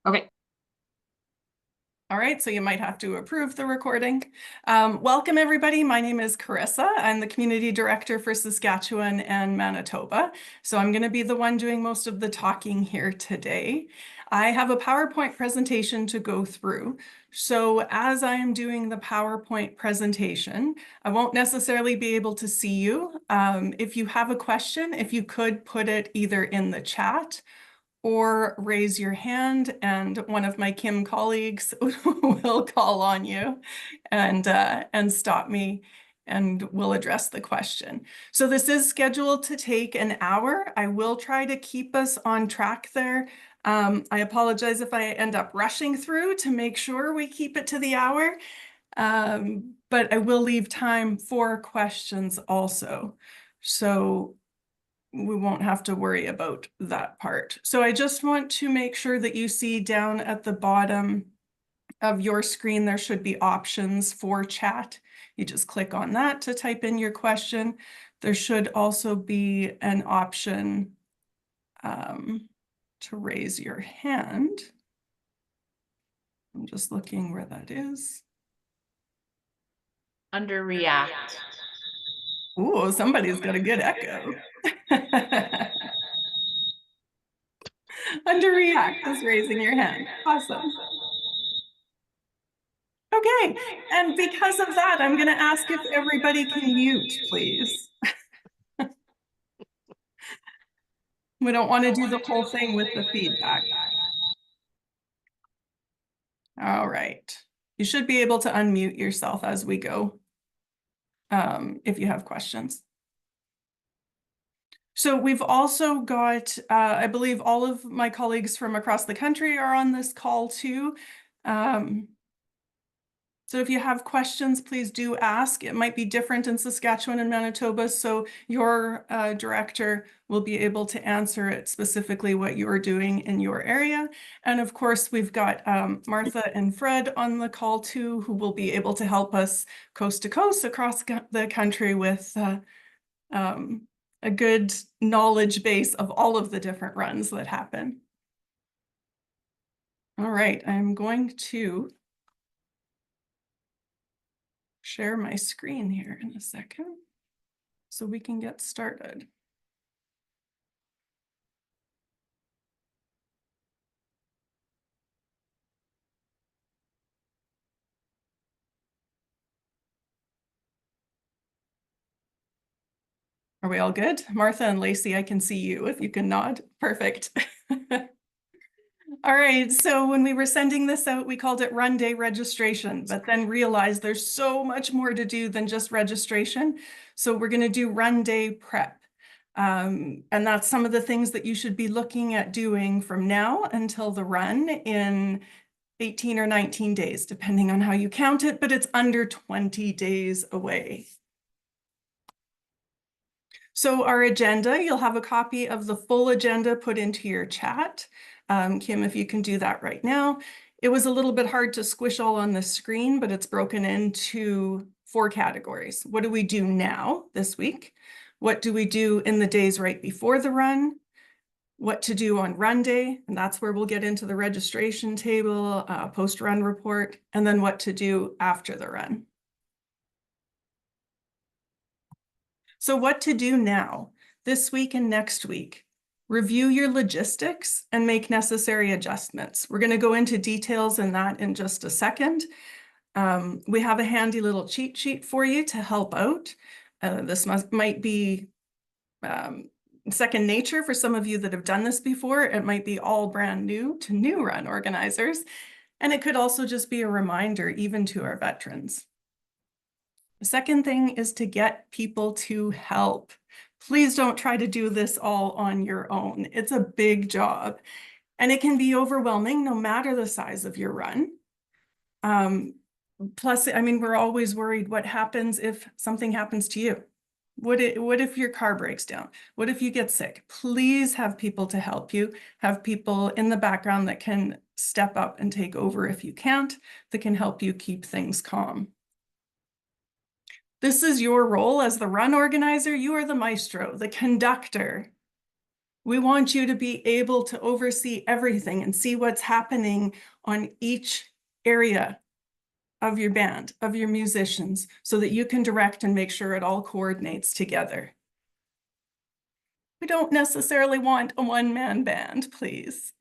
Okay. All right, so you might have to approve the recording. Welcome, everybody. My name is Carissa. I'm the Community Director for Saskatchewan and Manitoba. So I'm going to be the one doing most of the talking here today. I have a PowerPoint presentation to go through. So as I am doing the PowerPoint presentation, I won't necessarily be able to see you. If you have a question, if you could put it either in the chat or raise your hand, and one of my Kim colleagues will call on you and stop me, and we'll address the question. So this is scheduled to take an hour. I will try to keep us on track there. I apologize if I end up rushing through to make sure we keep it to the hour, but I will leave time for questions also. So we won't have to worry about that part. So I just want to make sure that you see down at the bottom of your screen, there should be options for chat. You just click on that to type in your question. There should also be an option to raise your hand. I'm just looking where that is. Under React. Ooh, somebody's got a good echo. Under React is raising your hand. Awesome. Okay, and because of that, I'm going to ask if everybody can mute, please. We don't want to do the whole thing with the feedback. All right. You should be able to unmute yourself as we go, if you have questions. So we've also got, I believe all of my colleagues from across the country are on this call too. So if you have questions, please do ask. It might be different in Saskatchewan and Manitoba, so your director will be able to answer it specifically what you're doing in your area. And of course, we've got Martha and Fred on the call too, who will be able to help us coast to coast across the country with a good knowledge base of all of the different runs that happen. All right, I'm going to share my screen here in a second so we can get started. Are we all good? Martha and Lacey, I can see you if you can nod. Perfect. All right, so when we were sending this out, we called it Run Day Registration, but then realized there's so much more to do than just registration. So we're going to do Run Day Prep. And that's some of the things that you should be looking at doing from now until the run in 18 or 19 days, depending on how you count it, but it's under 20 days away. So our agenda, you'll have a copy of the full agenda put into your chat. Kim, if you can do that right now. It was a little bit hard to squish all on the screen, but it's broken into 4 categories. What do we do now this week? What do we do in the days right before the run? What to do on run day, and that's where we'll get into the registration table, post-run report, and then what to do after the run. So what to do now, this week and next week? Review your logistics and make necessary adjustments. We're going to go into details in that in just a second. We have a handy little cheat sheet for you to help out. This might be second nature for some of you that have done this before. It might be all brand new to new run organizers. And it could also just be a reminder even to our veterans. The second thing is to get people to help. Please don't try to do this all on your own. It's a big job and it can be overwhelming no matter the size of your run. Plus, I mean, we're always worried what happens if something happens to you. What if your car breaks down? What if you get sick? Please have people to help you. Have people in the background that can step up and take over if you can't, that can help you keep things calm. This is your role as the run organizer. You are the maestro, the conductor. We want you to be able to oversee everything and see what's happening on each area of your band, of your musicians, so that you can direct and make sure it all coordinates together. We don't necessarily want a one-man band, please.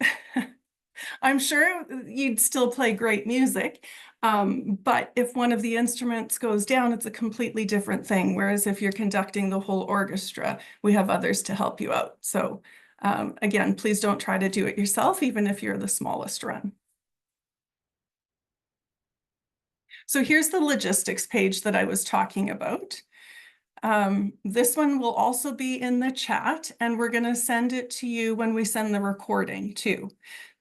I'm sure you'd still play great music, but if one of the instruments goes down, it's a completely different thing. Whereas if you're conducting the whole orchestra, we have others to help you out. So again, please don't try to do it yourself, even if you're the smallest run. So here's the logistics page that I was talking about. This one will also be in the chat, and we're going to send it to you when we send the recording too.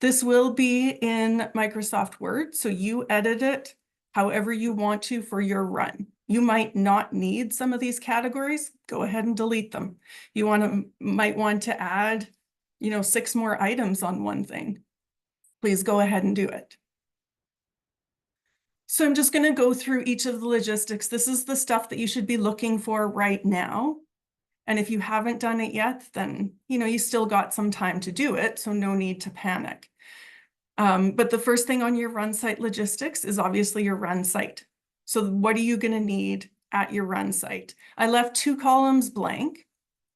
This will be in Microsoft Word, so you edit it however you want to for your run. You might not need some of these categories. Go ahead and delete them. You might want to add, 6 more items on one thing. Please go ahead and do it. So I'm just going to go through each of the logistics. This is the stuff that you should be looking for right now. And if you haven't done it yet, then, you still got some time to do it, so no need to panic. But the first thing on your run site logistics is obviously your run site. So what are you going to need at your run site? I left 2 columns blank.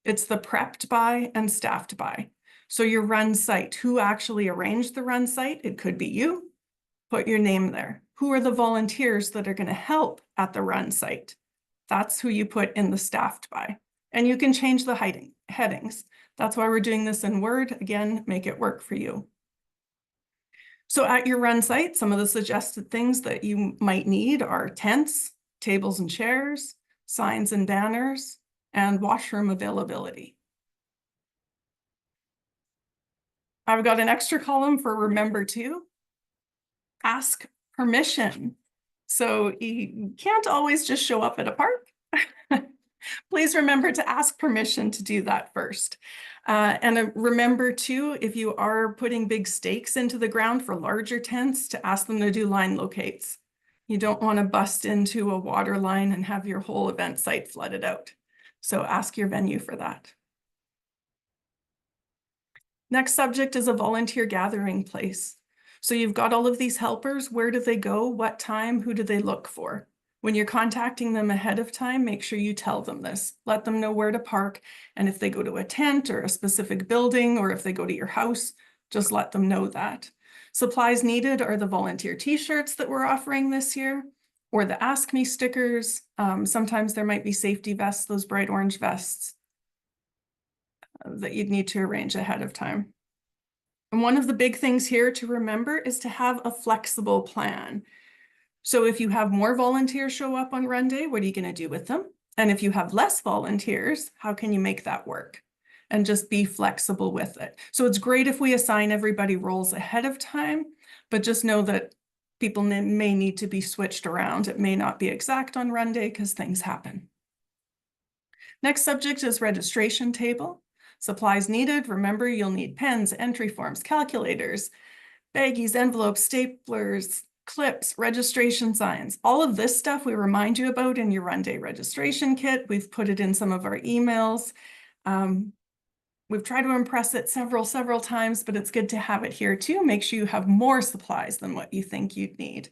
It's the prepped by and staffed by. So your run site, who actually arranged the run site? It could be you. Put your name there. Who are the volunteers that are going to help at the run site? That's who you put in the staffed by. And you can change the headings. That's why we're doing this in Word. Again, make it work for you. So at your run site, some of the suggested things that you might need are tents, tables and chairs, signs and banners, and washroom availability. I've got an extra column for remember to. Ask permission. So you can't always just show up at a park. Please remember to ask permission to do that first. And remember too, if you are putting big stakes into the ground for larger tents, to ask them to do line locates. You don't want to bust into a water line and have your whole event site flooded out. So ask your venue for that. Next subject is a volunteer gathering place. So you've got all of these helpers. Where do they go? What time? Who do they look for? When you're contacting them ahead of time, make sure you tell them this. Let them know where to park. And if they go to a tent or a specific building, or if they go to your house, just let them know that. Supplies needed are the volunteer t-shirts that we're offering this year, or the Ask Me stickers. Sometimes there might be safety vests, those bright orange vests that you'd need to arrange ahead of time. And one of the big things here to remember is to have a flexible plan. So if you have more volunteers show up on run day, what are you going to do with them? And if you have less volunteers, how can you make that work? And just be flexible with it. So it's great if we assign everybody roles ahead of time, but just know that people may need to be switched around. It may not be exact on run day because things happen. Next subject is registration table. Supplies needed. Remember, you'll need pens, entry forms, calculators, baggies, envelopes, staplers, clips, registration signs. All of this stuff we remind you about in your run day registration kit. We've put it in some of our emails. We've tried to impress it several times, but it's good to have it here too. Make sure you have more supplies than what you think you'd need.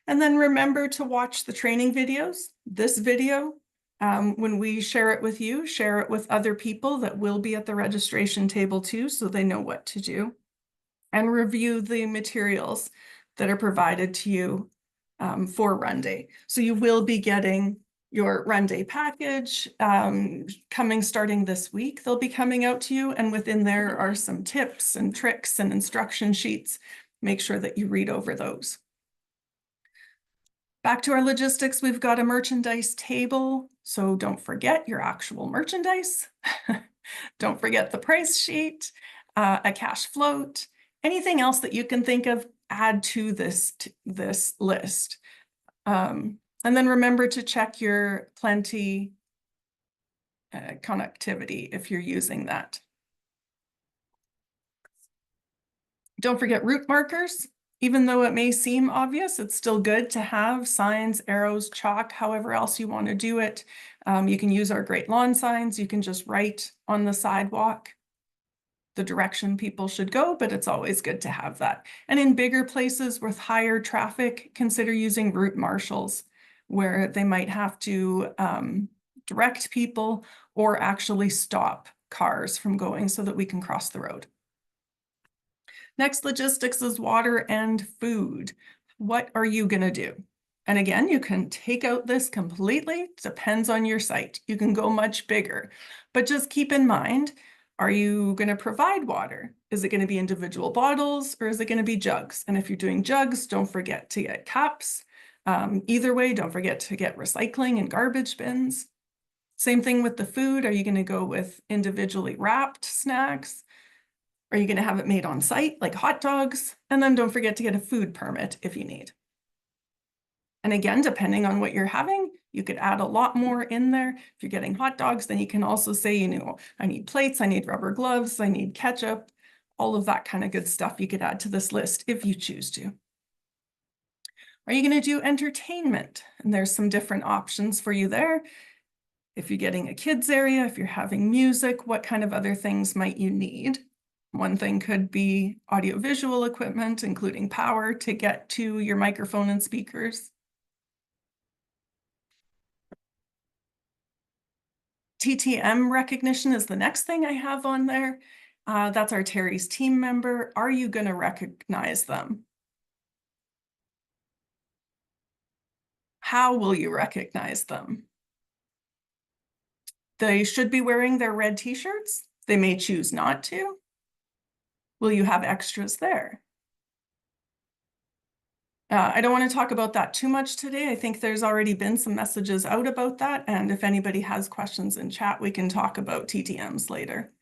And then remember to watch the training videos. This video, when we share it with you, share it with other people that will be at the registration table too, so they know what to do. And review the materials that are provided to you for run day. So you will be getting your run day package starting this week. They'll be coming out to you, and within there are some tips and tricks and instruction sheets. Make sure that you read over those. Back to our logistics, we've got a merchandise table. So don't forget your actual merchandise. Don't forget the price sheet, a cash float, anything else that you can think of, add to this list. And then remember to check your Pllenty connectivity if you're using that. Don't forget route markers. Even though it may seem obvious, it's still good to have signs, arrows, chalk, however else you want to do it. You can use our great lawn signs. You can just write on the sidewalk. the direction people should go, but it's always good to have that. And in bigger places with higher traffic, consider using route marshals, where they might have to direct people or actually stop cars from going so that we can cross the road. Next, logistics is water and food. What are you going to do? And again, you can take out this completely. Depends on your site. You can go much bigger, but just keep in mind, are you going to provide water? Is it going to be individual bottles or is it going to be jugs? And if you're doing jugs, don't forget to get cups. Either way, don't forget to get recycling and garbage bins. Same thing with the food. Are you going to go with individually wrapped snacks? Are you going to have it made on site, like hot dogs? And then don't forget to get a food permit if you need. And again, depending on what you're having, you could add a lot more in there. If you're getting hot dogs, then you can also say, you know, I need plates, I need rubber gloves, I need ketchup, all of that kind of good stuff you could add to this list if you choose to. Are you going to do entertainment? And there's some different options for you there. If you're getting a kids area, if you're having music, what kind of other things might you need? One thing could be audiovisual equipment, including power to get to your microphone and speakers. TTM recognition is the next thing I have on there. That's our Terry's team member. Are you going to recognize them? How will you recognize them? They should be wearing their red t-shirts. They may choose not to. Will you have extras there? I don't want to talk about that too much today. I think there's already been some messages out about that. And if anybody has questions in chat, we can talk about TTMs later.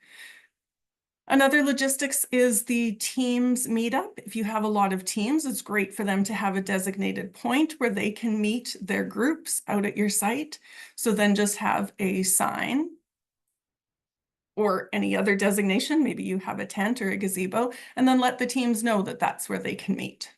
Another logistics is the teams meetup. If you have a lot of teams, it's great for them to have a designated point where they can meet their groups out at your site. So then just have a sign or any other designation. Maybe you have a tent or a gazebo, and then let the teams know that that's where they can meet.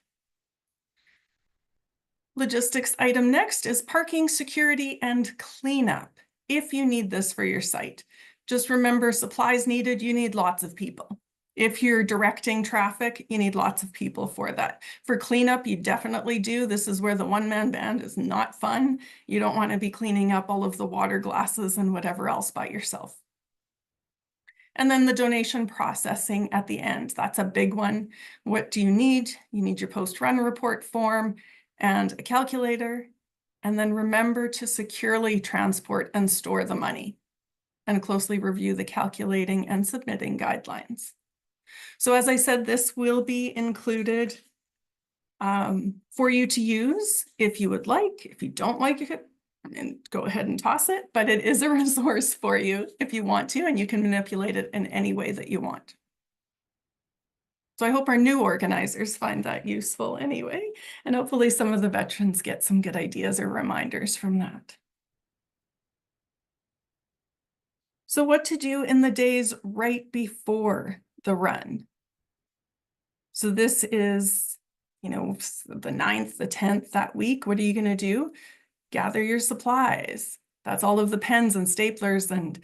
Logistics item next is parking, security, and cleanup. If you need this for your site, just remember supplies needed, you need lots of people. If you're directing traffic, you need lots of people for that. For cleanup, you definitely do. This is where the one-man band is not fun. You don't want to be cleaning up all of the water glasses and whatever else by yourself. And then the donation processing at the end. That's a big one. What do you need? You need your post-run report form and a calculator. And then remember to securely transport and store the money and closely review the calculating and submitting guidelines. So as I said, this will be included for you to use if you would like. If you don't like it, and go ahead and toss it, but it is a resource for you if you want to, and you can manipulate it in any way that you want. So I hope our new organizers find that useful anyway, and hopefully some of the veterans get some good ideas or reminders from that. So what to do in the days right before the run. So this is, you know, the 9th, the 10th, that week. What are you going to do? Gather your supplies. That's all of the pens and staplers and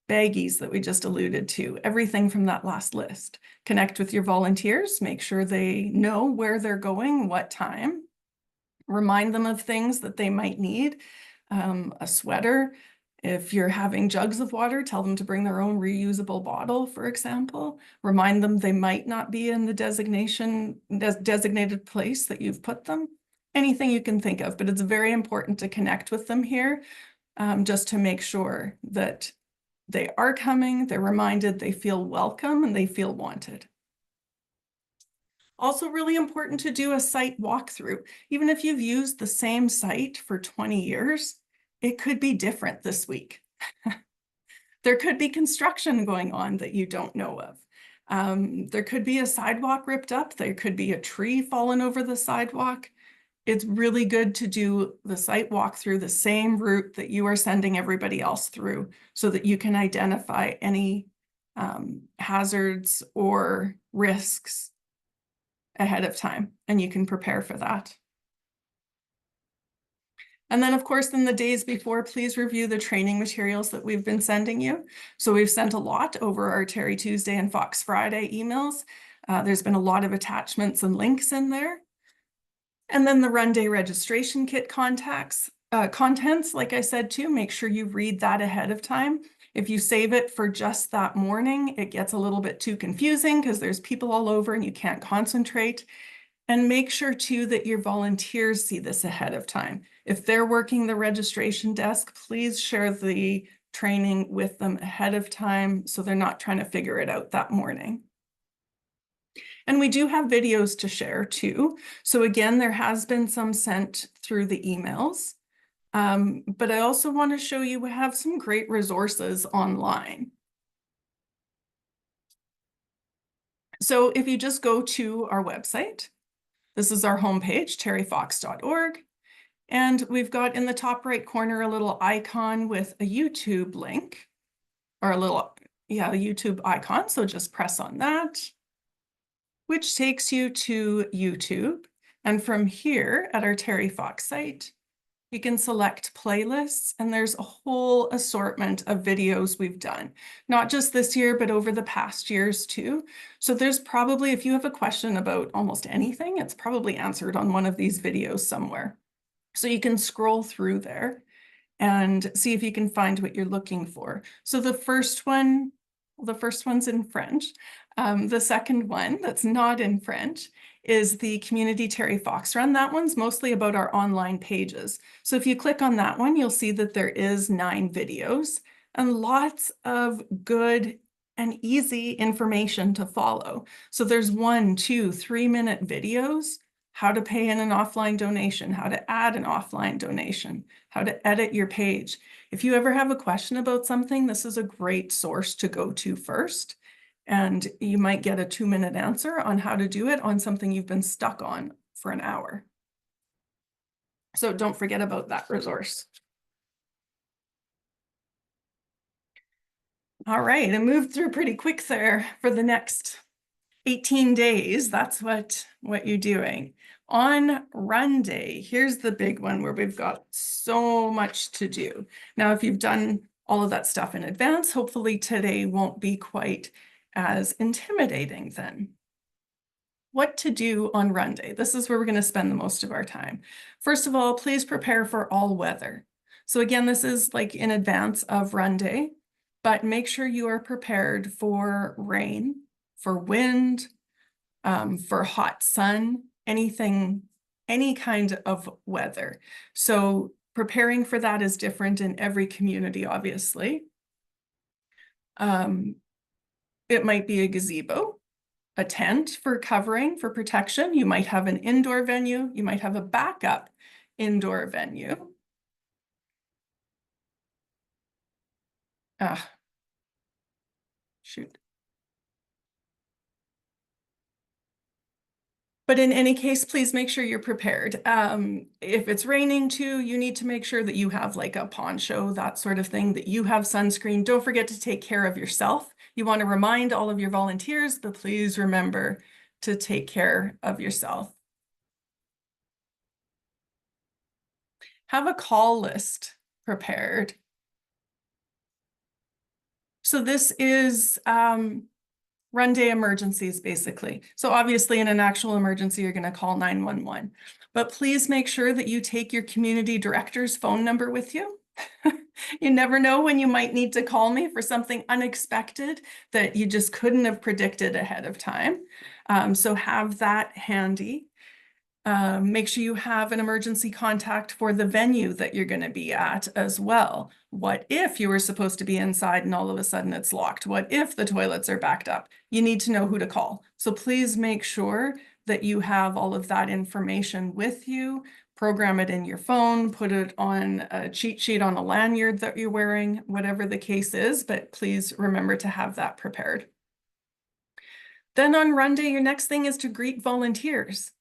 baggies that we just alluded to, everything from that last list. Connect with your volunteers, make sure they know where they're going, what time. Remind them of things that they might need, a sweater. If you're having jugs of water, tell them to bring their own reusable bottle, for example. Remind them they might not be in the designated place that you've put them. Anything you can think of, but it's very important to connect with them here just to make sure that they are coming, they're reminded, they feel welcome, and they feel wanted. Also really important to do a site walkthrough. Even if you've used the same site for 20 years, it could be different this week. There could be construction going on that you don't know of. There could be a sidewalk ripped up. There could be a tree fallen over the sidewalk. It's really good to do the site walkthrough the same route that you are sending everybody else through so that you can identify any hazards or risks ahead of time, and you can prepare for that. And then, of course, in the days before, please review the training materials that we've been sending you. So we've sent a lot over our Terry Tuesday and Fox Friday emails. There's been a lot of attachments and links in there. And then the Run Day registration kit contents, like I said, too, make sure you read that ahead of time. If you save it for just that morning, it gets a little bit too confusing because there's people all over and you can't concentrate. And make sure too that your volunteers see this ahead of time. If they're working the registration desk, please share the training with them ahead of time so they're not trying to figure it out that morning. And we do have videos to share too. So again, there has been some sent through the emails. But I also want to show you we have some great resources online. So if you just go to our website, this is our homepage, terryfox.org. And we've got in the top right corner a little icon with a YouTube link, or a little, yeah, a YouTube icon. So just press on that, which takes you to YouTube. And from here at our Terry Fox site, you can select playlists, and there's a whole assortment of videos we've done, not just this year, but over the past years too. So there's probably, if you have a question about almost anything, it's probably answered on one of these videos somewhere. So you can scroll through there and see if you can find what you're looking for. So the first one's in French. The second one that's not in French is the Community Terry Fox Run. That one's mostly about our online pages. So if you click on that one, you'll see that there is 9 videos and lots of good and easy information to follow. So there's 1, 2, 3-minute videos, how to pay in an offline donation, how to add an offline donation, how to edit your page. If you ever have a question about something, this is a great source to go to first. And you might get a 2-minute answer on how to do it on something you've been stuck on for an hour. So don't forget about that resource. All right, I moved through pretty quick there for the next 18 days. That's what you're doing. On Run Day, here's the big one where we've got so much to do. Now, if you've done all of that stuff in advance, hopefully today won't be quite as intimidating then. What to do on Run Day. This is where we're going to spend the most of our time. First of all, please prepare for all weather. So again, this is like in advance of Run Day, but make sure you are prepared for rain, for wind, for hot sun, anything, any kind of weather. So preparing for that is different in every community, obviously. It might be a gazebo, a tent for covering, for protection. You might have an indoor venue. You might have a backup indoor venue. Shoot. But in any case, please make sure you're prepared. If it's raining too, you need to make sure that you have like a poncho, that sort of thing, that you have sunscreen. Don't forget to take care of yourself. You want to remind all of your volunteers, but please remember to take care of yourself. Have a call list prepared. So this is Run Day emergencies, basically. So obviously in an actual emergency, you're going to call 911. But please make sure that you take your community director's phone number with you. You never know when you might need to call me for something unexpected that you just couldn't have predicted ahead of time. So have that handy. Make sure you have an emergency contact for the venue that you're going to be at as well. What if you were supposed to be inside and all of a sudden it's locked? What if the toilets are backed up? You need to know who to call. So please make sure that you have all of that information with you. Program it in your phone, put it on a cheat sheet on a lanyard that you're wearing, whatever the case is, but please remember to have that prepared. Then on Run Day, your next thing is to greet volunteers.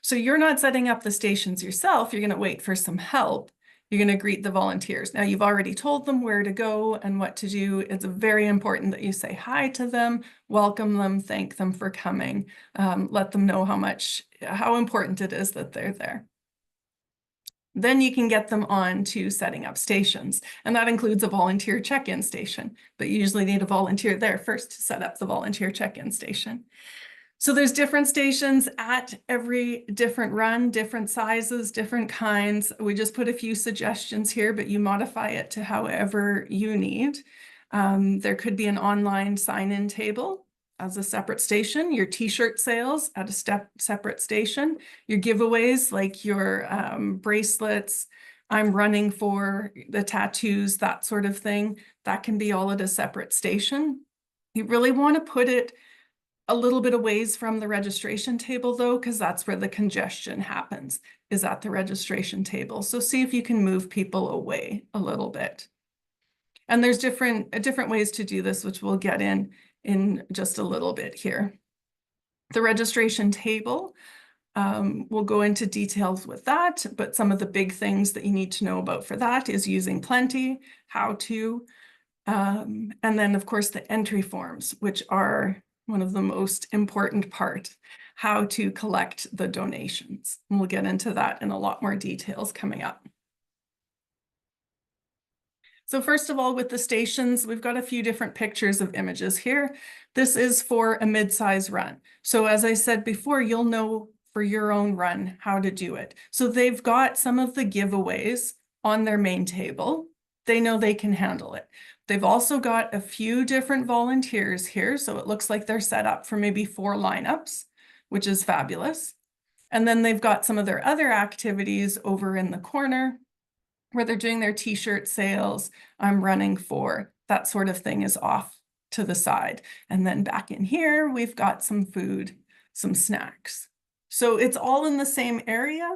So you're not setting up the stations yourself. You're going to wait for some help. You're going to greet the volunteers. Now, you've already told them where to go and what to do. It's very important that you say hi to them, welcome them, thank them for coming. Let them know how important it is that they're there. Then you can get them on to setting up stations, and that includes a volunteer check-in station, but you usually need a volunteer there first to set up the volunteer check-in station. So there's different stations at every different run, different sizes, different kinds. We just put a few suggestions here, but you modify it to however you need. There could be an online sign-in table as a separate station, your t-shirt sales at a separate station, your giveaways like your bracelets, I'm running for the tattoos, that sort of thing. That can be all at a separate station. You really want to put it a little bit of ways from the registration table though, because that's where the congestion happens, is at the registration table. So see if you can move people away a little bit. And there's different ways to do this, which we'll get in just a little bit here. The registration table, we'll go into details with that, but some of the big things that you need to know about for that is using Pllenty, how to, and then of course the entry forms, which are one of the most important part, how to collect the donations. And we'll get into that in a lot more details coming up. So first of all, with the stations, we've got a few different pictures of images here. This is for a mid-size run. So as I said before, you'll know for your own run how to do it. So they've got some of the giveaways on their main table. They know they can handle it. They've also got a few different volunteers here. So it looks like they're set up for maybe 4 lineups, which is fabulous. And then they've got some of their other activities over in the corner where they're doing their t-shirt sales, I'm running for, that sort of thing is off to the side. And then back in here, we've got some food, some snacks. So it's all in the same area,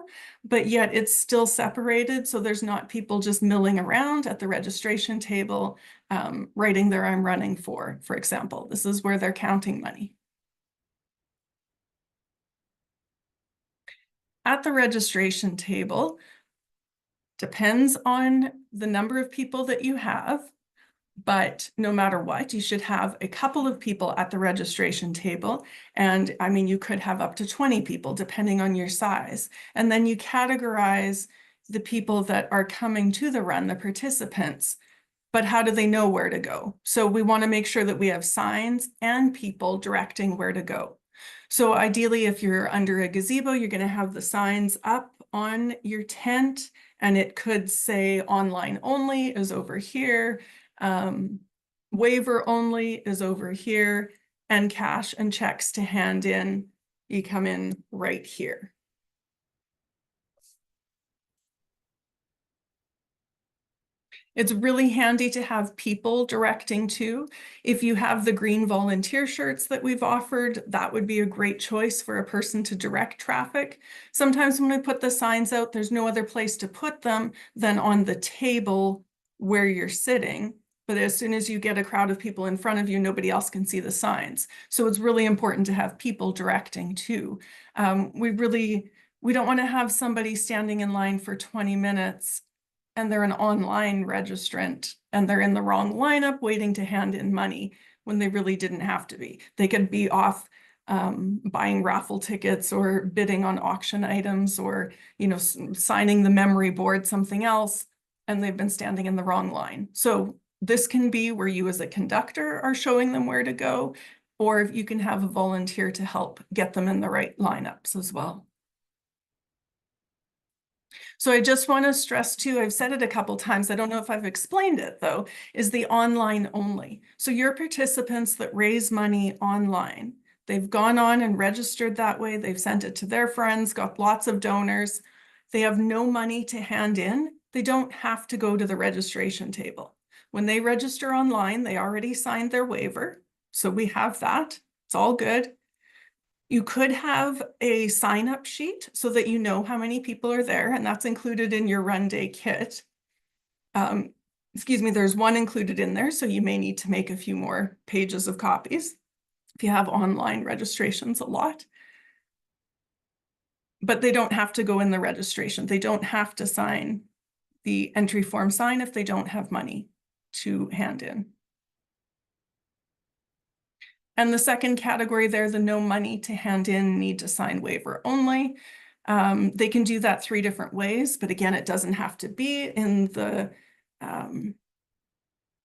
but yet it's still separated. So there's not people just milling around at the registration table, writing their I'm running for example. This is where they're counting money. At the registration table, depends on the number of people that you have, but no matter what, you should have a couple of people at the registration table. And I mean, you could have up to 20 people depending on your size. And then you categorize the people that are coming to the run, the participants, but how do they know where to go? So we want to make sure that we have signs and people directing where to go. So ideally, if you're under a gazebo, you're going to have the signs up on your tent, and it could say online only is over here, waiver only is over here, and cash and checks to hand in, you come in right here. It's really handy to have people directing too. If you have the green volunteer shirts that we've offered, that would be a great choice for a person to direct traffic. Sometimes when we put the signs out, there's no other place to put them than on the table where you're sitting. But as soon as you get a crowd of people in front of you, nobody else can see the signs. So it's really important to have people directing too. We don't want to have somebody standing in line for 20 minutes and they're an online registrant and they're in the wrong lineup waiting to hand in money when they really didn't have to be. They could be off buying raffle tickets or bidding on auction items or, you know, signing the memory board, something else, and they've been standing in the wrong line. So this can be where you as a conductor are showing them where to go, or if you can have a volunteer to help get them in the right lineups as well. So I just want to stress too, I've said it a couple times, I don't know if I've explained it though, is the online only. So your participants that raise money online, they've gone on and registered that way, they've sent it to their friends, got lots of donors, they have no money to hand in, they don't have to go to the registration table. When they register online, they already signed their waiver. So we have that, it's all good. You could have a sign-up sheet so that you know how many people are there, and that's included in your run day kit. Excuse me, there's one included in there, so you may need to make a few more pages of copies if you have online registrations a lot. But they don't have to go in the registration. They don't have to sign the entry form sign if they don't have money to hand in. And the second category there, the no money to hand in, need to sign waiver only. They can do that 3 different ways, but again, it doesn't have to be in the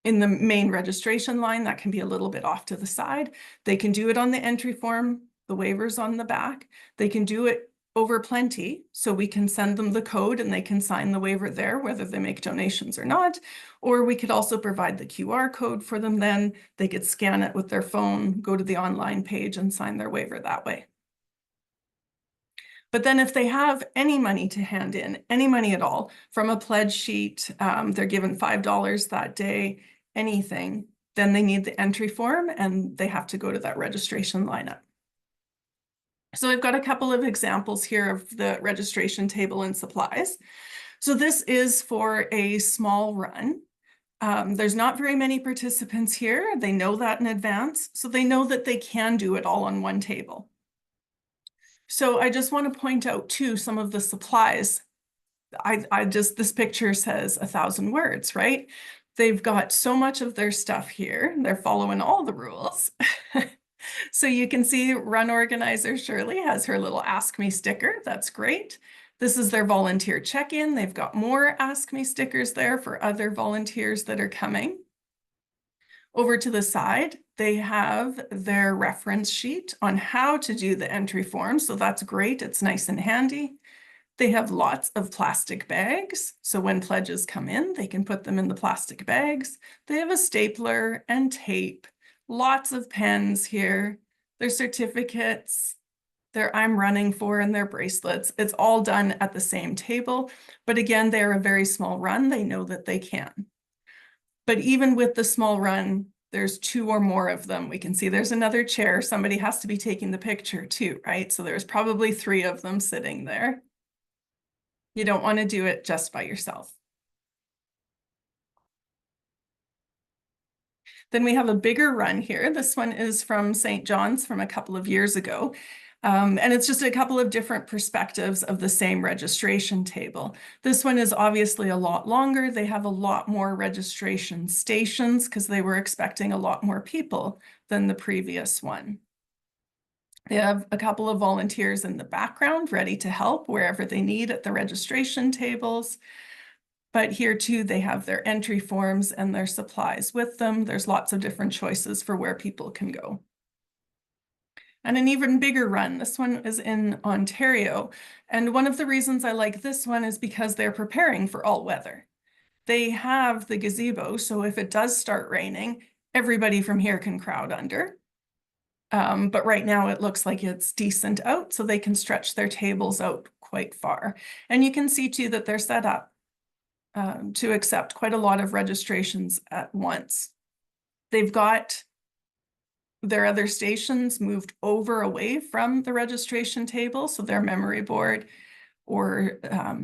main registration line. That can be a little bit off to the side. They can do it on the entry form, the waivers on the back. They can do it over Pllenty, so we can send them the code and they can sign the waiver there, whether they make donations or not. Or we could also provide the QR code for them. Then they could scan it with their phone, go to the online page and sign their waiver that way. But then if they have any money to hand in, any money at all, from a pledge sheet, they're given $5 that day, anything, then they need the entry form and they have to go to that registration lineup. So I've got a couple of examples here of the registration table and supplies. So this is for a small run. There's not very many participants here. They know that in advance, so they know that they can do it all on one table. So I just want to point out too some of the supplies. This picture says 1,000 words, right? They've got so much of their stuff here. They're following all the rules. So you can see run organizer Shirley has her little Ask Me sticker. That's great. This is their volunteer check-in. They've got more Ask Me stickers there for other volunteers that are coming. Over to the side, they have their reference sheet on how to do the entry form. So that's great. It's nice and handy. They have lots of plastic bags. So when pledges come in, they can put them in the plastic bags. They have a stapler and tape, lots of pens here, their certificates, their I'm running for and their bracelets. It's all done at the same table. But again, they're a very small run. They know that they can. But even with the small run, there's 2 or more of them. We can see there's another chair. Somebody has to be taking the picture too, right? So there's probably 3 of them sitting there. You don't want to do it just by yourself. Then we have a bigger run here. This one is from St. John's from a couple of years ago. And it's just a couple of different perspectives of the same registration table. This one is obviously a lot longer. They have a lot more registration stations because they were expecting a lot more people than the previous one. They have a couple of volunteers in the background ready to help wherever they need at the registration tables. But here too, they have their entry forms and their supplies with them. There's lots of different choices for where people can go. And an even bigger run, this one is in Ontario. And one of the reasons I like this one is because they're preparing for all weather. They have the gazebo, so if it does start raining, everybody from here can crowd under. But right now it looks like it's decent out, so they can stretch their tables out quite far. And you can see too that they're set up to accept quite a lot of registrations at once. They've got their other stations moved over away from the registration table, so their memory board or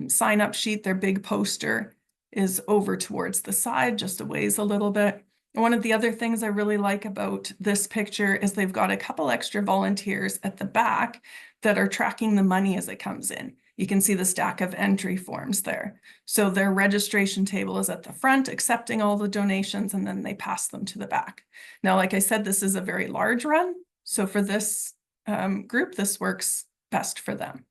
sign-up sheet, their big poster is over towards the side, just a ways a little bit. And one of the other things I really like about this picture is they've got a couple extra volunteers at the back that are tracking the money as it comes in. You can see the stack of entry forms there. So their registration table is at the front, accepting all the donations, and then they pass them to the back. Now, like I said, this is a very large run. So for this group, this works best for them.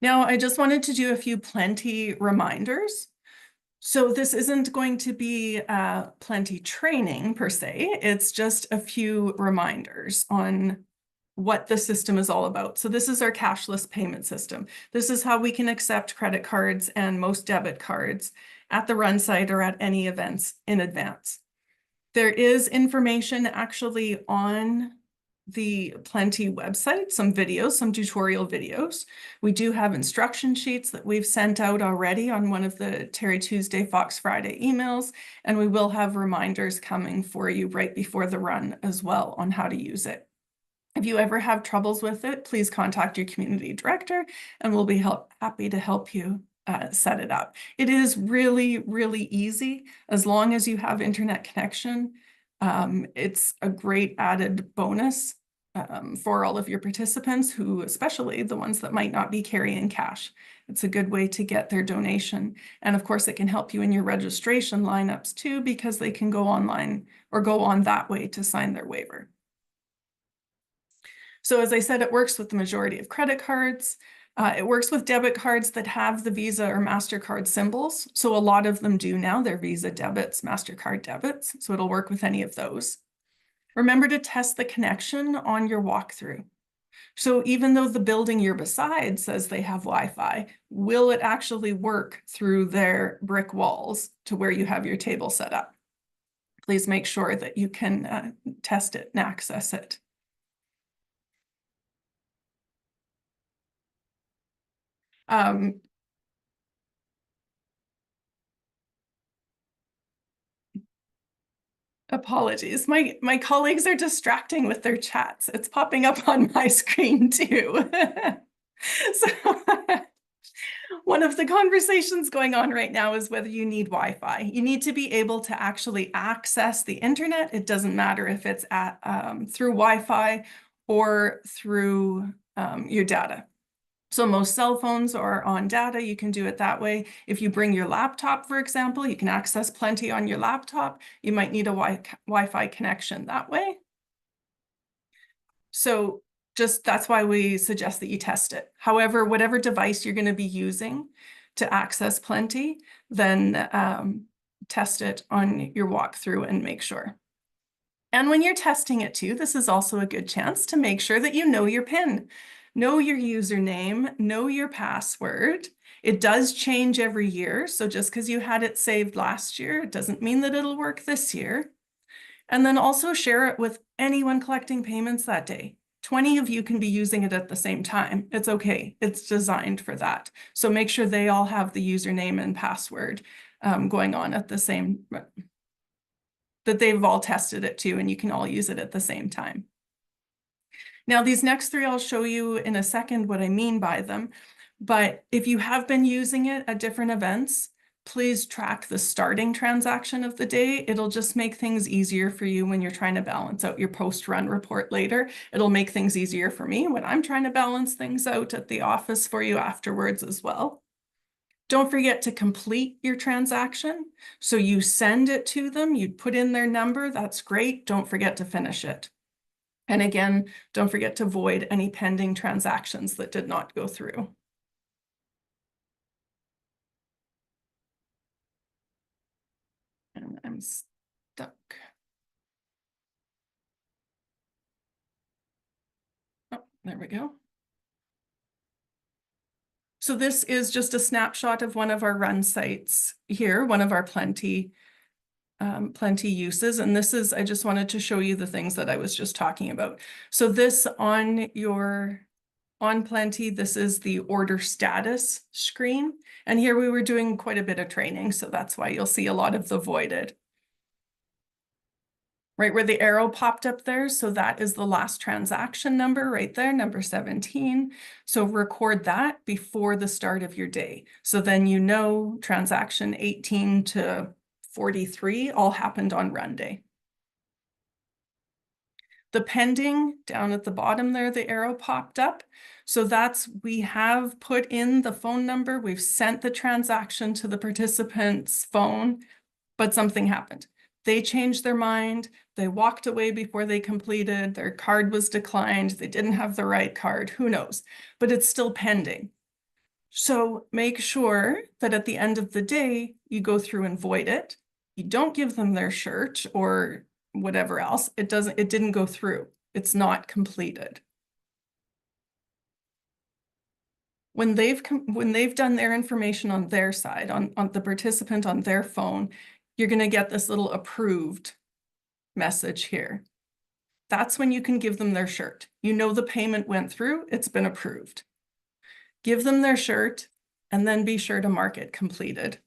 Now, I just wanted to do a few Pllenty reminders. So this isn't going to be Pllenty training per se. It's just a few reminders on what the system is all about. So this is our cashless payment system. This is how we can accept credit cards and most debit cards at the run site or at any events in advance. There is information actually on the Pllenty website, some videos, some tutorial videos. We do have instruction sheets that we've sent out already on one of the Terry Tuesday, Fox Friday emails, and we will have reminders coming for you right before the run as well on how to use it. If you ever have troubles with it, please contact your community director and we'll be happy to help you set it up. It is really, really easy as long as you have internet connection. It's a great added bonus for all of your participants, who, especially the ones that might not be carrying cash. It's a good way to get their donation. And of course, it can help you in your registration lineups too, because they can go online or go on that way to sign their waiver. So as I said, it works with the majority of credit cards. It works with debit cards that have the Visa or MasterCard symbols. So a lot of them do now. They're Visa debits, MasterCard debits. So it'll work with any of those. Remember to test the connection on your walkthrough. So even though the building you're beside says they have Wi-Fi, will it actually work through their brick walls to where you have your table set up? Please make sure that you can test it and access it. Apologies. My colleagues are distracting with their chats. It's popping up on my screen too. So one of the conversations going on right now is whether you need Wi-Fi. You need to be able to actually access the internet. It doesn't matter if it's through Wi-Fi or through your data. So most cell phones are on data. You can do it that way. If you bring your laptop, for example, you can access Pllenty on your laptop. You might need a Wi-Fi connection that way. So that's why we suggest that you test it. However, whatever device you're going to be using to access Pllenty, then test it on your walkthrough and make sure. And when you're testing it too, this is also a good chance to make sure that you know your PIN. Know your username, know your password. It does change every year. So just because you had it saved last year, it doesn't mean that it'll work this year. And then also share it with anyone collecting payments that day. 20 of you can be using it at the same time. It's okay. It's designed for that. So make sure they all have the username and password going on at the same, that they've all tested it too, and you can all use it at the same time. Now, these next three, I'll show you in a second what I mean by them. But if you have been using it at different events, please track the starting transaction of the day. It'll just make things easier for you when you're trying to balance out your post-run report later. It'll make things easier for me when I'm trying to balance things out at the office for you afterwards as well. Don't forget to complete your transaction. So you send it to them, you put in their number, that's great. Don't forget to finish it. And again, don't forget to void any pending transactions that did not go through. And I'm stuck. Oh, there we go. So this is just a snapshot of one of our run sites here, one of our Pllenty uses. And this is, I just wanted to show you the things that I was just talking about. So this on Pllenty, this is the order status screen. And here we were doing quite a bit of training, so that's why you'll see a lot of the voided. Right where the arrow popped up there, so that is the last transaction number right there, number 17. So record that before the start of your day. So then you know transaction 18 to 43 all happened on run day. The pending down at the bottom there, the arrow popped up. So we have put in the phone number, we've sent the transaction to the participant's phone, but something happened. They changed their mind, they walked away before they completed, their card was declined, they didn't have the right card, who knows, but it's still pending. So make sure that at the end of the day, you go through and void it. You don't give them their shirt or whatever else. It didn't go through. It's not completed. When they've done their information on their side, on the participant on their phone, you're going to get this little approved message here. That's when you can give them their shirt. You know the payment went through, it's been approved. Give them their shirt and then be sure to mark it completed.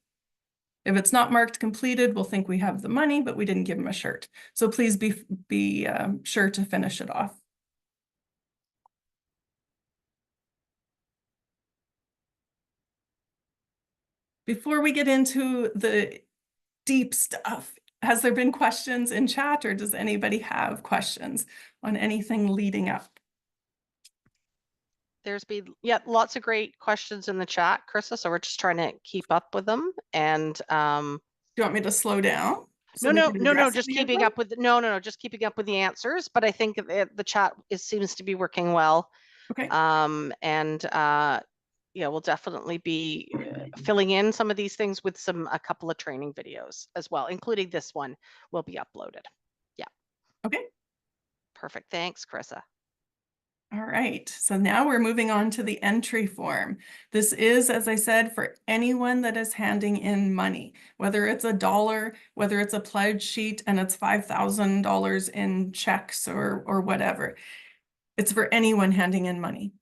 If it's not marked completed, we'll think we have the money, but we didn't give them a shirt. So please be sure to finish it off. Before we get into the deep stuff, has there been questions in chat, or does anybody have questions on anything leading up? There's been, yeah, lots of great questions in the chat, Carissa, so we're just trying to keep up with them. And Do you want me to slow down? So no, just just keeping up with just keeping up with the answers. But I think the chat seems to be working well. Okay. And yeah, we'll definitely be filling in some of these things with a couple of training videos as well, including this one will be uploaded. Yeah. Okay. Perfect. Thanks, Carissa. All right, so now we're moving on to the entry form. This is, as I said, for anyone that is handing in money, whether it's $1, whether it's a pledge sheet and it's $5,000 in checks or whatever. It's for anyone handing in money.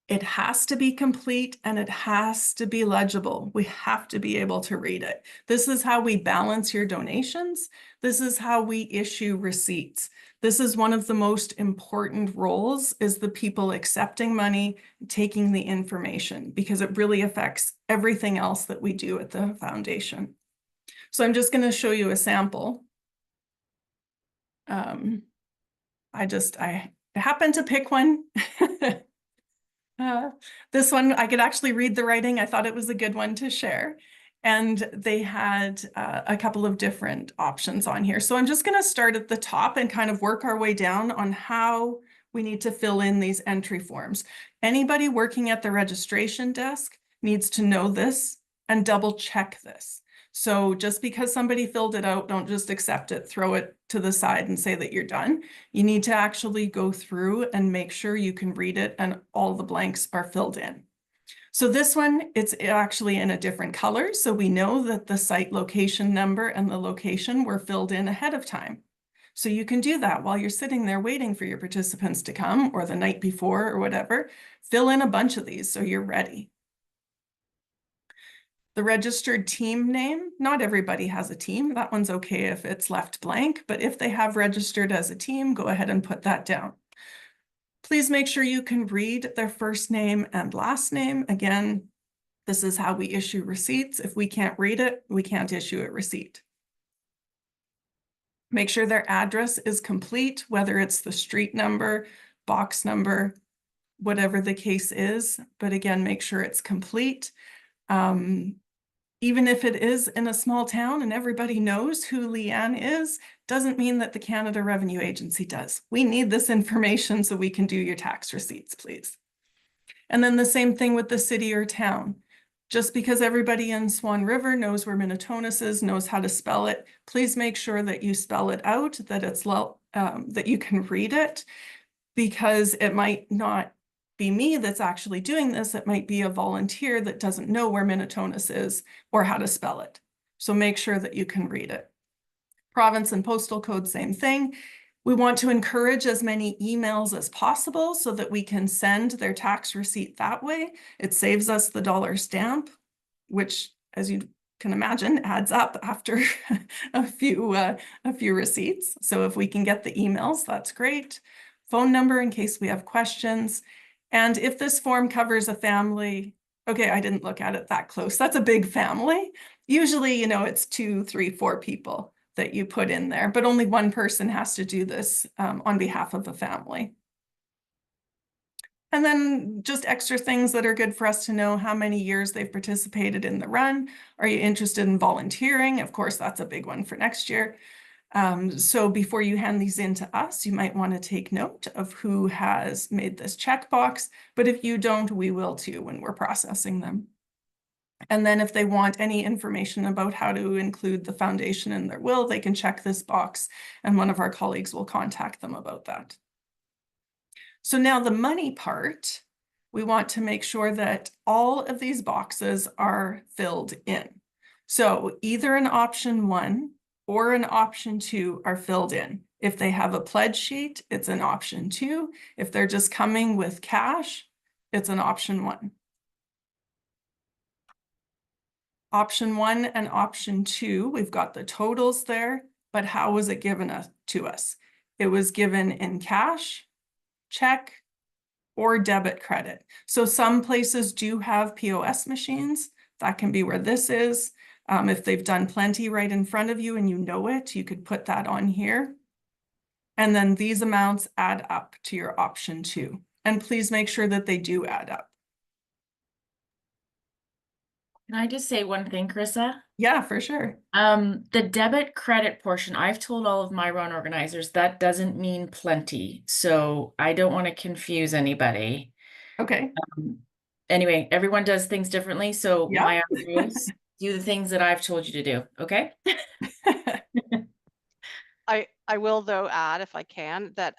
It has to be complete and it has to be legible. We have to be able to read it. This is how we balance your donations. This is how we issue receipts. This is one of the most important roles, is the people accepting money, taking the information, because it really affects everything else that we do at the foundation. So I'm just going to show you a sample. I happened to pick one. This one, I could actually read the writing. I thought it was a good one to share. And they had a couple of different options on here. So I'm just going to start at the top and kind of work our way down on how we need to fill in these entry forms. Anybody working at the registration desk needs to know this and double check this. So just because somebody filled it out, don't just accept it, throw it to the side and say that you're done. You need to actually go through and make sure you can read it and all the blanks are filled in. So this one, it's actually in a different color. So we know that the site location number and the location were filled in ahead of time. So you can do that while you're sitting there waiting for your participants to come, or the night before or whatever. Fill in a bunch of these so you're ready. The registered team name, not everybody has a team. That one's okay if it's left blank, but if they have registered as a team, go ahead and put that down. Please make sure you can read their first name and last name. Again, this is how we issue receipts. If we can't read it, we can't issue a receipt. Make sure their address is complete, whether it's the street number, box number, whatever the case is. But again, make sure it's complete. Even if it is in a small town and everybody knows who Leanne is, doesn't mean that the Canada Revenue Agency does. We need this information so we can do your tax receipts, please. And then the same thing with the city or town. Just because everybody in Swan River knows where Minnetonus is, knows how to spell it, please make sure that you spell it out, that it's that you can read it, because it might not be me that's actually doing this. It might be a volunteer that doesn't know where Minnetonus is or how to spell it. So make sure that you can read it. Province and postal code, same thing. We want to encourage as many emails as possible so that we can send their tax receipt that way. It saves us the dollar stamp, which, as you can imagine, adds up after a few receipts. So if we can get the emails, that's great. Phone number in case we have questions. And if this form covers a family, okay, I didn't look at it that close. That's a big family. Usually, you know, it's 2, 3, 4 people that you put in there, but only one person has to do this on behalf of a family. And then just extra things that are good for us to know: how many years they've participated in the run. Are you interested in volunteering? Of course, that's a big one for next year. So before you hand these in to us, you might want to take note of who has made this checkbox, but if you don't, we will too when we're processing them. And then if they want any information about how to include the foundation in their will, they can check this box and one of our colleagues will contact them about that. So now the money part, we want to make sure that all of these boxes are filled in. So either an option 1 or an option 2 are filled in. If they have a pledge sheet, it's an option 2. If they're just coming with cash, it's an option 1. Option 1 and option 2, we've got the totals there, but how was it given to us? It was given in cash, check, or debit credit. So some places do have POS machines. That can be where this is. If they've done Pllenty right in front of you and you know it, you could put that on here. And then these amounts add up to your option 2. And please make sure that they do add up. Can I just say one thing, Carissa? Yeah, for sure. The debit credit portion, I've told all of my run organizers that doesn't mean Pllenty. So I don't want to confuse anybody. Okay. Anyway, everyone does things differently. So Yeah. my rules, do the things that I've told you to do. Okay. I will though add, if I can, that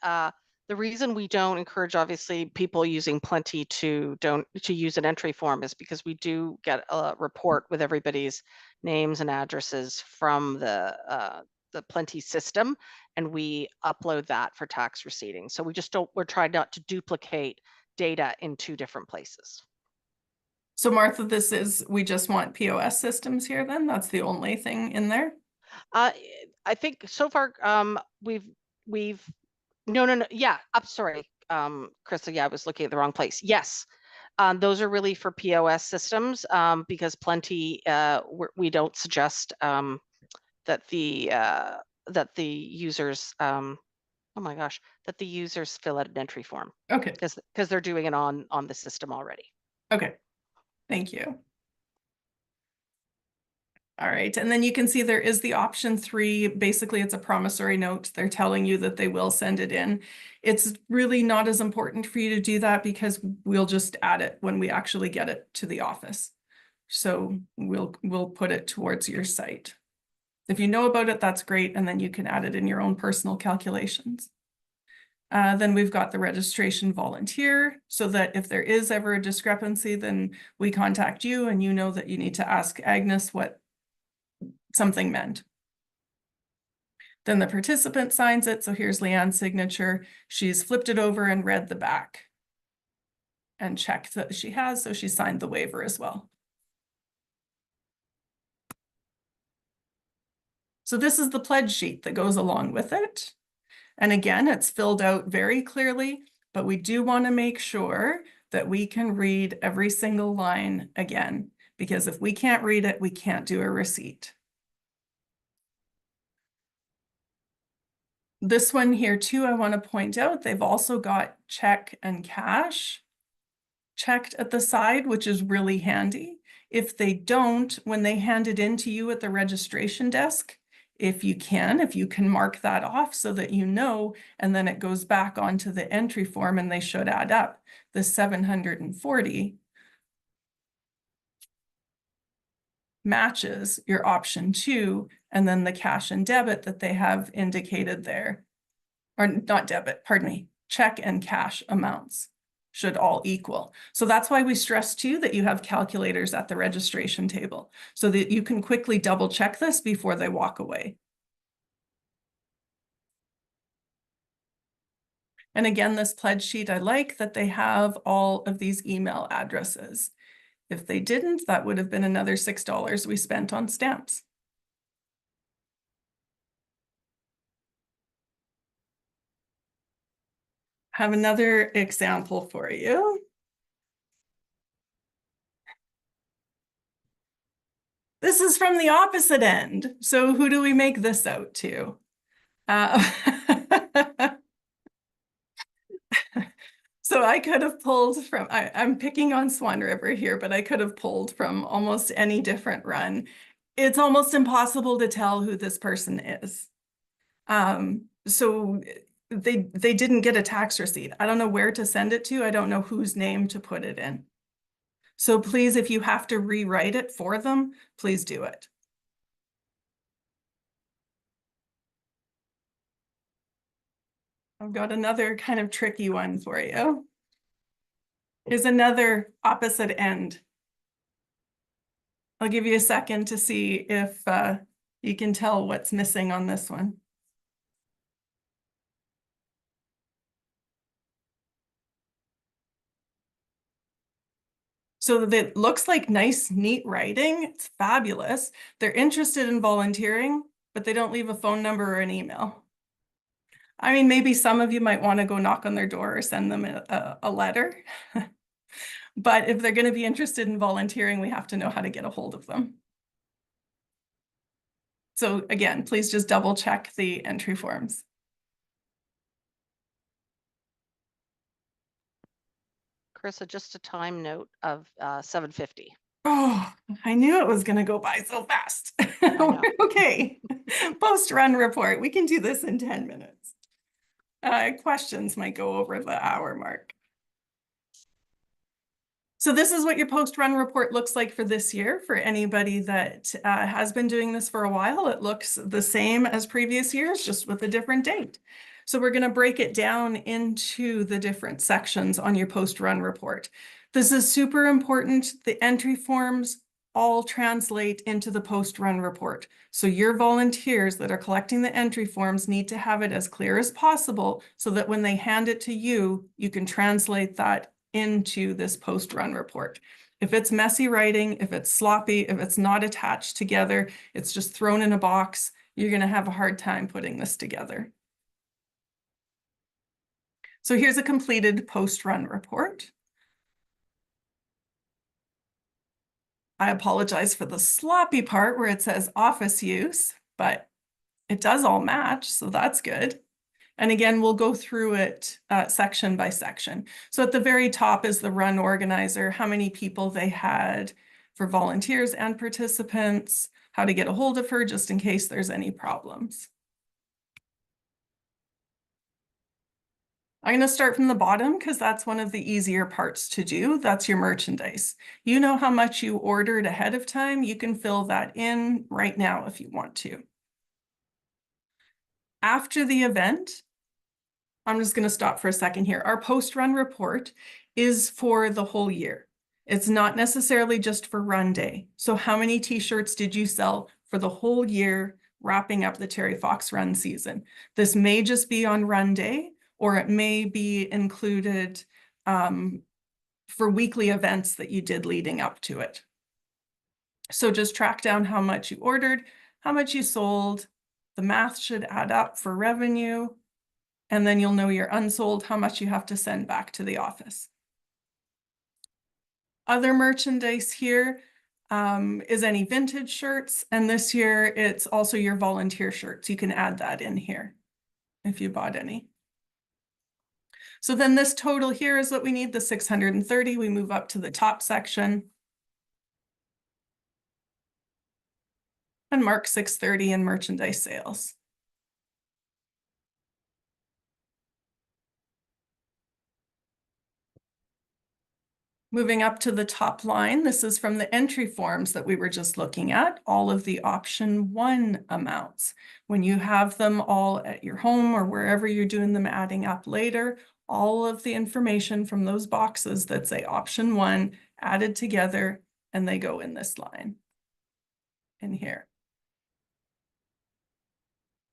the reason we don't encourage obviously people using Pllenty to use an entry form is because we do get a report with everybody's names and addresses from the Pllenty system, and we upload that for tax receipting. So we're trying not to duplicate data in 2 different places. So Martha, we just want POS systems here then? That's the only thing in there? I think so far we've no yeah, I'm sorry, Krista, yeah, I was looking at the wrong place. Yes, those are really for POS systems because Pllenty we don't suggest that the users oh my gosh, that the users fill out an entry form. Okay. Because they're doing it on the system already. Okay, thank you. All right, and then you can see there is the option 3. Basically, it's a promissory note. They're telling you that they will send it in. It's really not as important for you to do that because we'll just add it when we actually get it to the office. So we'll put it towards your site. If you know about it, that's great, and then you can add it in your own personal calculations. Then we've got the registration volunteer, so that if there is ever a discrepancy, then we contact you and you know that you need to ask Agnes what something meant. Then the participant signs it. So here's Leanne's signature. She's flipped it over and read the back and checked that she has. So she signed the waiver as well. So this is the pledge sheet that goes along with it. And again, it's filled out very clearly, but we do want to make sure that we can read every single line again, because if we can't read it, we can't do a receipt. This one here too, I want to point out, they've also got check and cash checked at the side, which is really handy. If they don't, when they hand it in to you at the registration desk, if you can mark that off so that you know, and then it goes back onto the entry form and they should add up. The 740 matches your option 2, and then the cash and debit that they have indicated there, or not debit, pardon me, check and cash amounts should all equal. So that's why we stress too that you have calculators at the registration table so that you can quickly double check this before they walk away. And again, this pledge sheet, I like that they have all of these email addresses. If they didn't, that would have been another $6 we spent on stamps. Have another example for you. This is from the opposite end. So who do we make this out to? So I could have pulled from, I'm picking on Swan River here, but I could have pulled from almost any different run. It's almost impossible to tell who this person is. So they didn't get a tax receipt. I don't know where to send it to. I don't know whose name to put it in. So please, if you have to rewrite it for them, please do it. I've got another kind of tricky one for you. Here's another opposite end. I'll give you a second to see if you can tell what's missing on this one. So that looks like nice, neat writing. It's fabulous. They're interested in volunteering, but they don't leave a phone number or an email. I mean, maybe some of you might want to go knock on their door or send them a letter. But if they're going to be interested in volunteering, we have to know how to get a hold of them. So again, please just double check the entry forms. Carissa, just a time note of 7:50. Oh, I knew it was going to go by so fast. know. Okay. Post-run report. We can do this in 10 minutes. Questions might go over the hour mark. So this is what your post-run report looks like for this year. For anybody that has been doing this for a while, it looks the same as previous years, just with a different date. So we're going to break it down into the different sections on your post-run report. This is super important. The entry forms all translate into the post-run report. So your volunteers that are collecting the entry forms need to have it as clear as possible so that when they hand it to you, you can translate that into this post-run report. If it's messy writing, if it's sloppy, if it's not attached together, it's just thrown in a box, you're going to have a hard time putting this together. So here's a completed post-run report. I apologize for the sloppy part where it says office use, but it does all match, so that's good. And again, we'll go through it section by section. So at the very top is the run organizer, how many people they had for volunteers and participants, how to get a hold of her just in case there's any problems. I'm going to start from the bottom because that's one of the easier parts to do. That's your merchandise. You know how much you ordered ahead of time. You can fill that in right now if you want to. After the event, I'm just going to stop for a second here. Our post-run report is for the whole year. It's not necessarily just for run day. So how many t-shirts did you sell for the whole year wrapping up the Terry Fox run season? This may just be on run day, or it may be included for weekly events that you did leading up to it. So just track down how much you ordered, how much you sold. The math should add up for revenue. And then you'll know your unsold, how much you have to send back to the office. Other merchandise here is any vintage shirts. And this year it's also your volunteer shirts. You can add that in here if you bought any. So then this total here is what we need, the 630. We move up to the top section and mark 630 in merchandise sales. Moving up to the top line, this is from the entry forms that we were just looking at, all of the option 1 amounts. When you have them all at your home or wherever you're doing them adding up later, all of the information from those boxes that say option 1 added together, and they go in this line in here.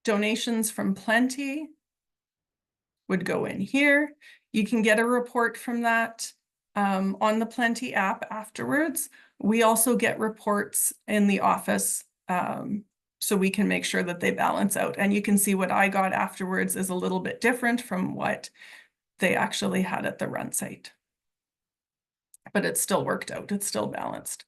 Donations from Pllenty would go in here. You can get a report from that on the Pllenty app afterwards. We also get reports in the office so we can make sure that they balance out. And you can see what I got afterwards is a little bit different from what they actually had at the run site. But it still worked out, it's still balanced.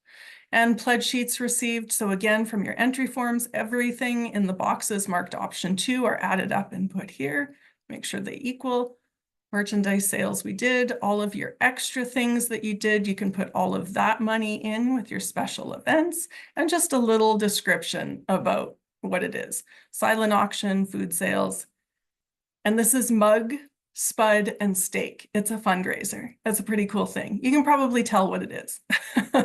And pledge sheets received. So again, from your entry forms, everything in the boxes marked option 2 are added up and put here. Make sure they equal. Merchandise sales we did, all of your extra things that you did, you can put all of that money in with your special events and just a little description about what it is. Silent auction, food sales. And this is mug, spud, and steak. It's a fundraiser. That's a pretty cool thing. You can probably tell what it is.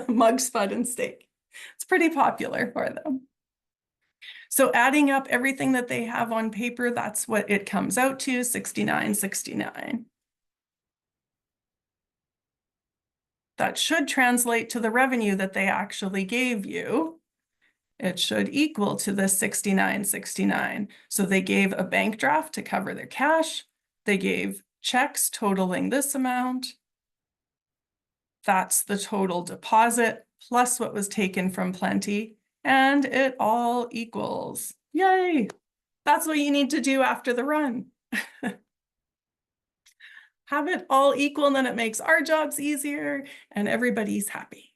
Mug, spud, and steak. It's pretty popular for them. So adding up everything that they have on paper, that's what it comes out to, $69.69. That should translate to the revenue that they actually gave you. It should equal to the $69.69. So they gave a bank draft to cover their cash. They gave checks totaling this amount. That's the total deposit plus what was taken from Pllenty. And it all equals. Yay! That's what you need to do after the run. Have it all equal, and then it makes our jobs easier and everybody's happy.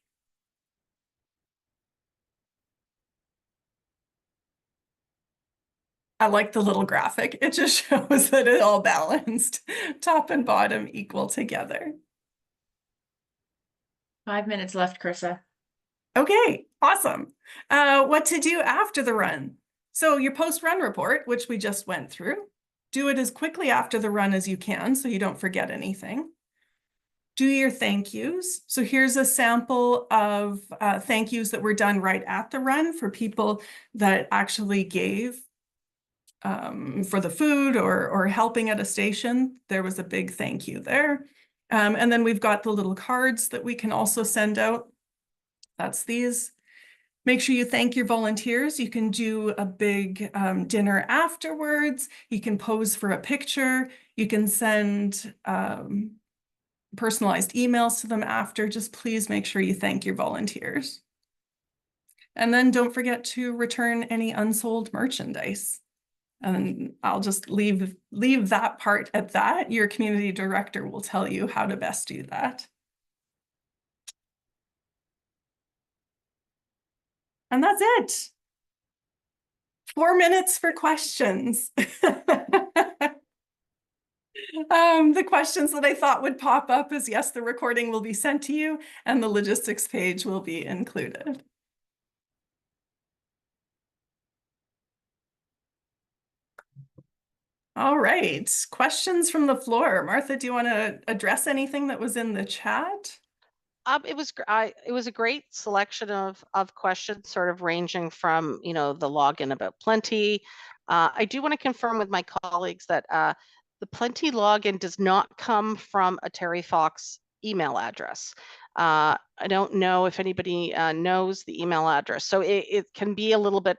I like the little graphic. It just shows that it all balanced, top and bottom equal together. 5 minutes left, Carissa. Okay, awesome. What to do after the run? So your post-run report, which we just went through, do it as quickly after the run as you can so you don't forget anything. Do your thank yous. So here's a sample of thank yous that were done right at the run for people that actually gave for the food or helping at a station. There was a big thank you there. And then we've got the little cards that we can also send out. That's these. Make sure you thank your volunteers. You can do a big dinner afterwards. You can pose for a picture. You can send personalized emails to them after. Just please make sure you thank your volunteers. And then don't forget to return any unsold merchandise. And I'll just leave that part at that. Your community director will tell you how to best do that. And that's it. 4 minutes for questions. The questions that I thought would pop up is, yes, the recording will be sent to you and the logistics page will be included. All right, questions from the floor. Martha, do you want to address anything that was in the chat? It was a great selection of questions, sort of ranging from, you know, the login about Pllenty. I do want to confirm with my colleagues that the Pllenty login does not come from a Terry Fox email address. I don't know if anybody knows the email address, so it can be a little bit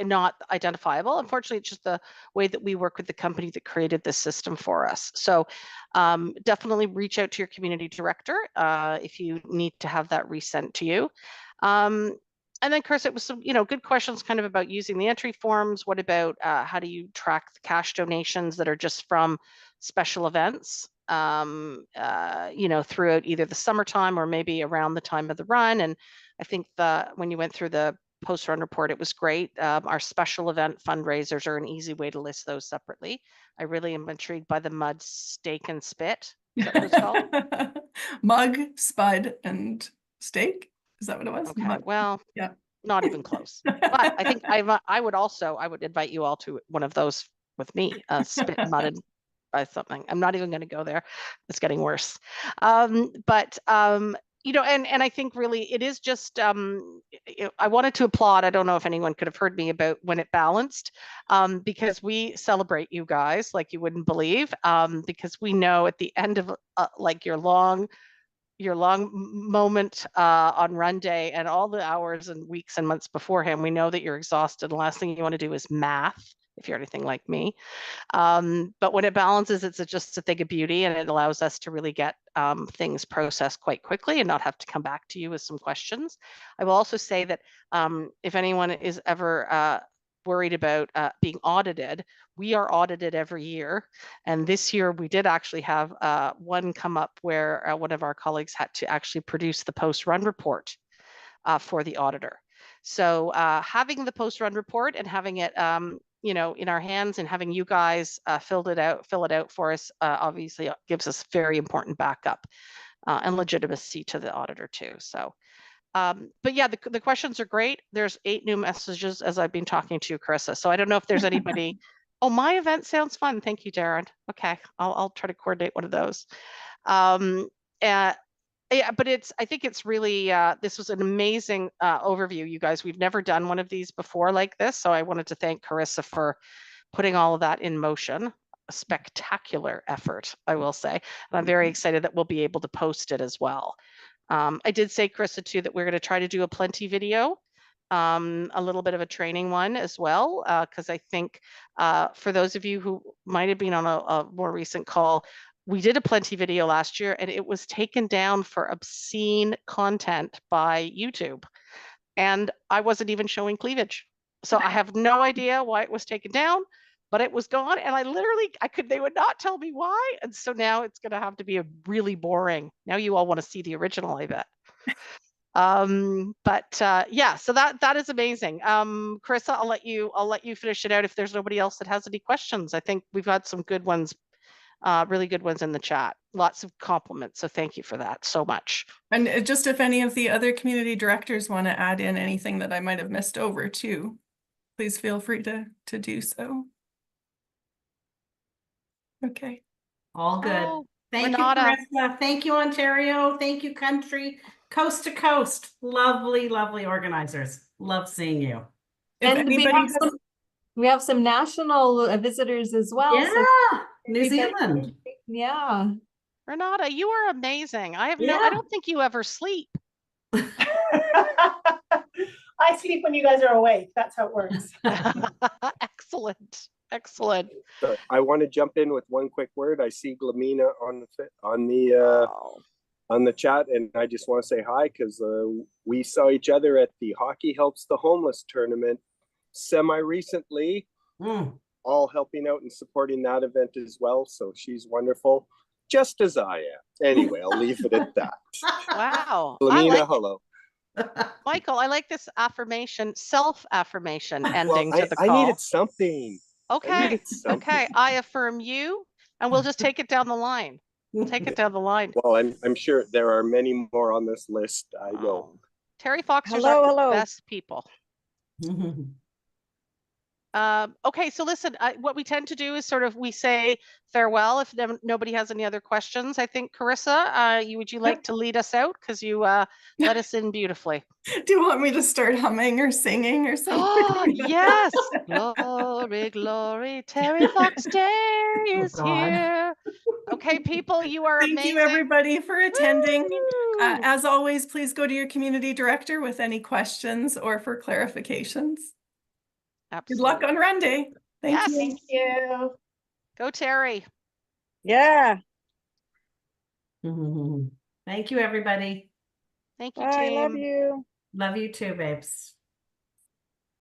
not identifiable. Unfortunately, it's just the way that we work with the company that created this system for us. So definitely reach out to your community director if you need to have that resent to you. And then, Chris, it was some, you know, good questions kind of about using the entry forms. What about how do you track the cash donations that are just from special events, you know, throughout either the summertime or maybe around the time of the run? And I think when you went through the post-run report, it was great. Our special event fundraisers are an easy way to list those separately. I really am intrigued by the mud, steak, and spit. Is that what it's called? Mug, spud, and steak. Is that what it was? Okay, Mug. well, Yeah. not even close. But I think I would invite you all to one of those with me, spit, mud, and something. I'm not even going to go there. It's getting worse. You know, and I think really it is just, I wanted to applaud. I don't know if anyone could have heard me about when it balanced, because we celebrate you guys like you wouldn't believe, because we know at the end of like your long moment on run day and all the hours and weeks and months beforehand, we know that you're exhausted. The last thing you want to do is math, if you're anything like me. But when it balances, it's just a thing of beauty, and it allows us to really get things processed quite quickly and not have to come back to you with some questions. I will also say that if anyone is ever worried about being audited, we are audited every year. And this year we did actually have one come up where one of our colleagues had to actually produce the post-run report for the auditor. So having the post-run report and having it you know, in our hands and having you guys fill it out for us, obviously gives us very important backup and legitimacy to the auditor too. So, but yeah, the questions are great. There's 8 new messages as I've been talking to you, Carissa. So I don't know if there's anybody. Oh, my event sounds fun. Thank you, Darren. Okay, I'll try to coordinate one of those. Yeah, but I think it's really, this was an amazing overview, you guys. We've never done one of these before like this. So I wanted to thank Carissa for putting all of that in motion. A spectacular effort, I will say. And I'm very excited that we'll be able to post it as well. I did say, Carissa, too, that we're going to try to do a Pllenty video, a little bit of a training one as well, because I think for those of you who might have been on a more recent call, we did a Pllenty video last year and it was taken down for obscene content by YouTube. And I wasn't even showing cleavage. So I have no idea why it was taken down, but it was gone. And they would not tell me why. And so now it's going to have to be a really boring. Now you all want to see the original, I bet. Yeah, so that is amazing. Carissa, I'll let you finish it out if there's nobody else that has any questions. I think we've got some good ones, really good ones in the chat. Lots of compliments, so thank you for that so much. And just if any of the other community directors want to add in anything that I might have missed over too, please feel free to do so. Okay. All good. Oh, Thank Renata. you, Carissa. Thank you, Ontario. Thank you, country. Coast to coast. Lovely, lovely organizers. Love seeing you. If And anybody's we have some national visitors as well. Yeah, So New Zealand. yeah. Renata, you are amazing. I Yeah. don't think you ever sleep. I sleep when you guys are awake. That's how it works. Excellent. Excellent. So I want to jump in with one quick word. I see Glamina on the chat, and I just want to say hi because we saw each other at the Hockey Helps the Homeless tournament semi-recently, all helping out and supporting that event as well. So she's wonderful, just as I am. Anyway, I'll leave it at that. Wow. Glamina, hello. Michael, I like this affirmation, self-affirmation ending to the I call. needed something. Okay. Okay. I affirm you, and we'll just take it down the line. We'll take it down the line. Well, I'm sure there are many more on this list. I know. Terry Foxers are the best people. Okay, so listen, what we tend to do is sort of we say farewell if nobody has any other questions. I think, Carissa, would you like to lead us out? Because you let us in beautifully. Do you want me to start humming or singing or something? Yes. Glory, glory, Terry Fox Day is here. Okay, people, you are Thank amazing. you, everybody, for attending. Woo! As always, please go to your community director with any questions or for clarifications. Absolutely. Good luck on run day. Thank you. Thank you. Go, Terry. Yeah. Thank you, everybody. Thank you, Bye. team. Love you. Love you too, babes.